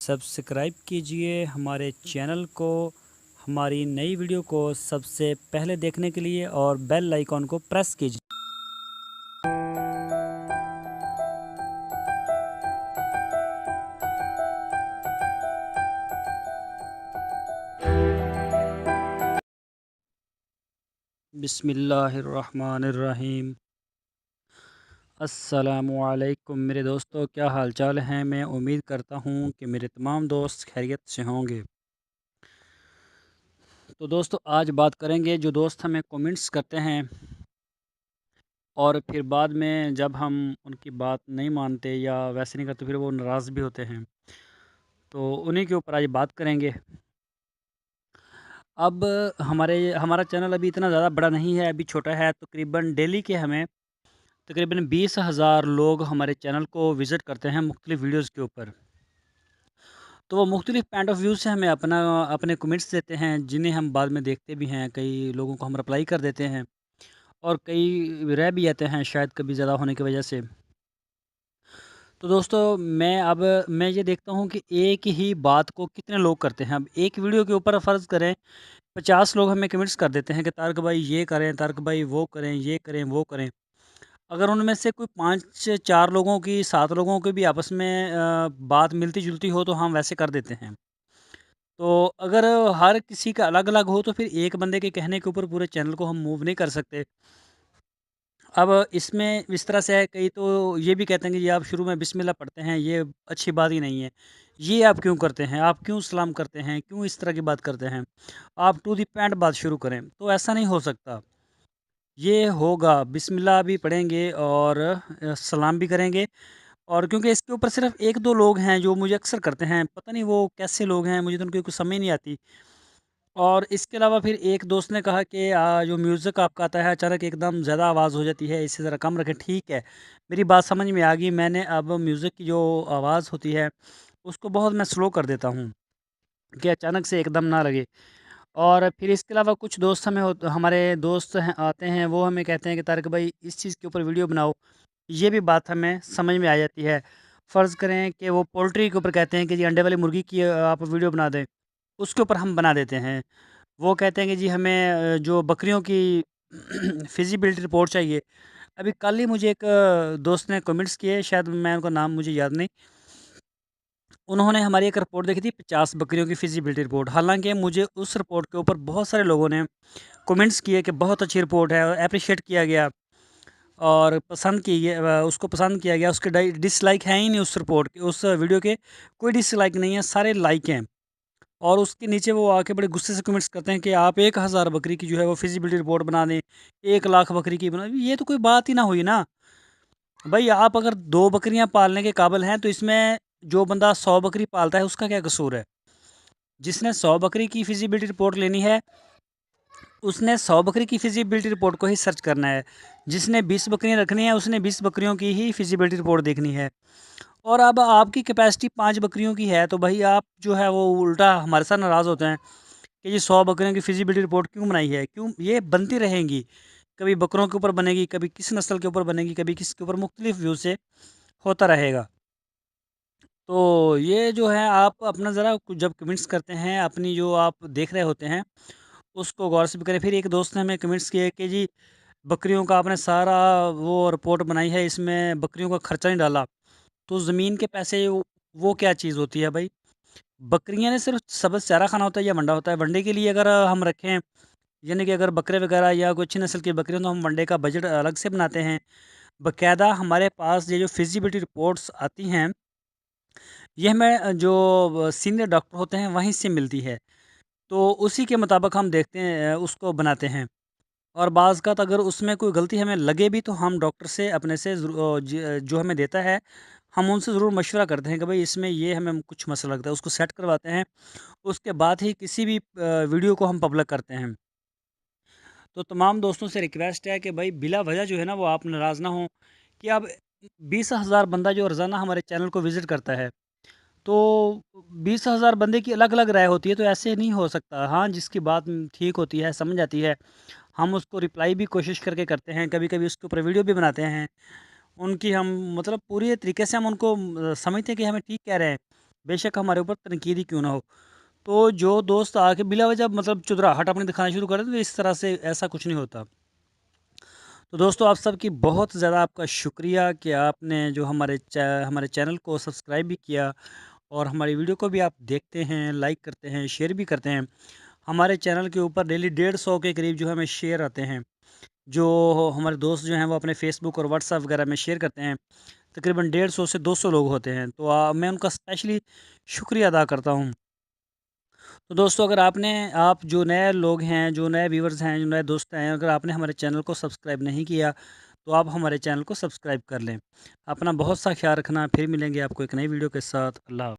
Subscribe कीजिए हमारे channel को, हमारी नई वीडियो को सबसे पहले देखने के लिए और बेल आइकॉन को प्रेस कीजिए। बिस्मिल्लाहिर्रहमानिर्रहीम। अस्सलामुअलैकुम मेरे दोस्तों, क्या हाल चाल हैं। मैं उम्मीद करता हूँ कि मेरे तमाम दोस्त खैरियत से होंगे। तो दोस्तों, आज बात करेंगे जो दोस्त हमें कमेंट्स करते हैं और फिर बाद में जब हम उनकी बात नहीं मानते या वैसे नहीं करते फिर वो नाराज़ भी होते हैं, तो उन्हीं के ऊपर आज बात करेंगे। अब हमारा चैनल अभी इतना ज़्यादा बड़ा नहीं है, अभी छोटा है। तकरीबन डेली के हमें तकरीबन 20,000 लोग हमारे चैनल को विज़िट करते हैं मुख्तलिफ़ वीडियोज़ के ऊपर। तो वो मुख्तलिफ़ पॉइंट ऑफ व्यू से हमें अपने कमेंट्स देते हैं, जिन्हें हम बाद में देखते भी हैं। कई लोगों को हम रिप्लाई कर देते हैं और कई रह भी जाते हैं शायद कभी ज़्यादा होने की वजह से। तो दोस्तों, मैं ये देखता हूँ कि एक ही बात को कितने लोग करते हैं। अब एक वीडियो के ऊपर फ़र्ज़ करें 50 लोग हमें कमेंट्स कर देते हैं कि तारक भाई ये करें, तारक भाई वो करें, ये करें, वो करें। अगर उनमें से कोई 5 4 लोगों की, 7 लोगों की भी आपस में बात मिलती-जुलती हो तो हम वैसे कर देते हैं। तो अगर हर किसी का अलग-अलग हो तो फिर एक बंदे के कहने के ऊपर पूरे चैनल को हम मूव नहीं कर सकते। अब इसमें इस तरह से है, कई तो ये भी कहते हैं कि ये आप शुरू में बिस्मिल्लाह पढ़ते हैं, ये अच्छी बात ही नहीं है। ये आप क्यों करते हैं? आप क्यों सलाम करते हैं? क्यों इस तरह की बात करते हैं? आप टू द पॉइंट बात शुरू करें। तो ऐसा नहीं हो सकता। ये होगा बिस्मिल्लाह भी पढ़ेंगे और सलाम भी करेंगे। और क्योंकि इसके ऊपर सिर्फ़ 1-2 लोग हैं जो मुझे अक्सर करते हैं, पता नहीं वो कैसे लोग हैं, मुझे तो उनकी कुछ समझ नहीं आती। और इसके अलावा फिर एक दोस्त ने कहा कि जो म्यूज़िक आपका आता है अचानक एकदम ज़्यादा आवाज़ हो जाती है, इसे ज़रा कम रखें। ठीक है, मेरी बात समझ में आ गई। मैंने अब म्यूज़िक की जो आवाज़ होती है, उसको बहुत मैं स्लो कर देता हूँ कि अचानक से एकदम ना लगे। और फिर इसके अलावा कुछ दोस्त हमारे दोस्त हैं आते हैं, वो हमें कहते हैं कि तारिक भाई इस चीज़ के ऊपर वीडियो बनाओ। ये भी बात हमें समझ में आ जाती है। फ़र्ज़ करें कि वो पोल्ट्री के ऊपर कहते हैं कि जी अंडे वाली मुर्गी की आप वीडियो बना दें, उसके ऊपर हम बना देते हैं। वो कहते हैं कि जी हमें जो बकरियों की फ़िज़िबिलिटी रिपोर्ट चाहिए। अभी कल ही मुझे एक दोस्त ने कमेंट्स किए, शायद मैं उनका नाम मुझे याद नहीं। उन्होंने हमारी एक रिपोर्ट देखी थी 50 बकरियों की फ़िज़िबिलिटी रिपोर्ट। हालाँकि मुझे उस रिपोर्ट के ऊपर बहुत सारे लोगों ने कमेंट्स किए कि बहुत अच्छी रिपोर्ट है, एप्रिशिएट किया गया और उसको पसंद किया गया। उसके डिसलाइक हैं ही नहीं उस रिपोर्ट के, उस वीडियो के कोई डिसलाइक नहीं है, सारे लाइक हैं। और उसके नीचे वो आके बड़े गुस्से से कमेंट्स करते हैं कि आप 1000 बकरी की जो है वो फिजिबिलिटी रिपोर्ट बना दें, 1 लाख बकरी की बना। ये तो कोई बात ही ना हुई ना भाई। आप अगर 2 बकरियां पालने के काबिल हैं तो इसमें जो बंदा 100 बकरी पालता है उसका क्या कसूर है। जिसने 100 बकरी की फिजिबिलिटी रिपोर्ट लेनी है, उसने 100 बकरी की फिजिबिलिटी रिपोर्ट को ही सर्च करना है। जिसने 20 बकरियां रखनी है, उसने 20 बकरियों की ही फिजिबिलिटी रिपोर्ट देखनी है। और अब आपकी कैपेसिटी 5 बकरियों की है तो भाई आप जो है वो उल्टा हमारे साथ नाराज़ होते हैं कि ये 100 बकरियों की फिजिबिलिटी रिपोर्ट क्यों बनाई है। क्यों ये बनती रहेंगी, कभी बकरों के ऊपर बनेगी, कभी किस नस्ल के ऊपर बनेगी, कभी किस के ऊपर, मुख्तलिफ व्यू से होता रहेगा। तो ये जो है आप अपना ज़रा जब कमेंट्स करते हैं, अपनी जो आप देख रहे होते हैं उसको गौर से भी करें। फिर एक दोस्त ने हमें कमेंट्स किए कि जी बकरियों का आपने सारा वो रिपोर्ट बनाई है, इसमें बकरियों का खर्चा नहीं डाला। तो ज़मीन के पैसे वो क्या चीज़ होती है भाई। बकरियाँ ने सिर्फ सब्ज़ चारा खाना होता है या वंडा होता है। वनडे के लिए अगर हम रखें, यानी कि अगर बकरे वगैरह या कोई अच्छी नस्ल की बकरी हो तो हम वनडे का बजट अलग से बनाते हैं। बाकायदा हमारे पास ये जो फिजिबिलिटी रिपोर्ट्स आती हैं, ये हमें जो सीनियर डॉक्टर होते हैं वहीं से मिलती है। तो उसी के मुताबिक हम देखते हैं, उसको बनाते हैं। और बाज़-औक़ात अगर उसमें कोई गलती हमें लगे भी तो हम डॉक्टर से अपने से जो हमें देता है, हम उनसे ज़रूर मशवरा करते हैं कि भाई इसमें ये हमें कुछ मसला लगता है, उसको सेट करवाते हैं। उसके बाद ही किसी भी वीडियो को हम पब्लिक करते हैं। तो तमाम दोस्तों से रिक्वेस्ट है कि भाई बिला वजह जो है ना वो आप नाराज़ ना हों कि अब 20,000 बंदा जो रोज़ाना हमारे चैनल को विज़िट करता है, तो 20,000 बंदे की अलग-अलग राय होती है, तो ऐसे नहीं हो सकता। हाँ, जिसकी बात ठीक होती है, समझ आती है, हम उसको रिप्लाई भी कोशिश करके करते हैं, कभी-कभी उसके ऊपर वीडियो भी बनाते हैं। उनकी हम मतलब पूरी तरीके से हम उनको समझते हैं कि हमें ठीक कह रहे हैं। बेशक हमारे ऊपर तनकीद ही क्यों ना हो। तो जो दोस्त आके बिला वजह मतलब चुदराहट अपनी दिखाना शुरू कर दें, तो इस तरह से ऐसा कुछ नहीं होता। तो दोस्तों, आप सबकी बहुत ज़्यादा आपका शुक्रिया कि आपने जो हमारे चैनल को सब्सक्राइब भी किया और हमारी वीडियो को भी आप देखते हैं, लाइक करते हैं, शेयर भी करते हैं। हमारे चैनल के ऊपर डेली 150 के करीब जो हमें शेयर आते हैं, जो हमारे दोस्त जो हैं वो अपने फ़ेसबुक और व्हाट्सएप वगैरह में शेयर करते हैं। तकरीबन 150 से 200 लोग होते हैं, तो मैं उनका स्पेशली शुक्रिया अदा करता हूँ। तो दोस्तों, अगर आप जो नए लोग हैं, जो नए व्यूवर्स हैं, जो नए दोस्त हैं, अगर आपने हमारे चैनल को सब्सक्राइब नहीं किया, तो आप हमारे चैनल को सब्सक्राइब कर लें। अपना बहुत सा ख्याल रखना, फिर मिलेंगे आपको एक नई वीडियो के साथ। अल्लाह हाफ़िज़।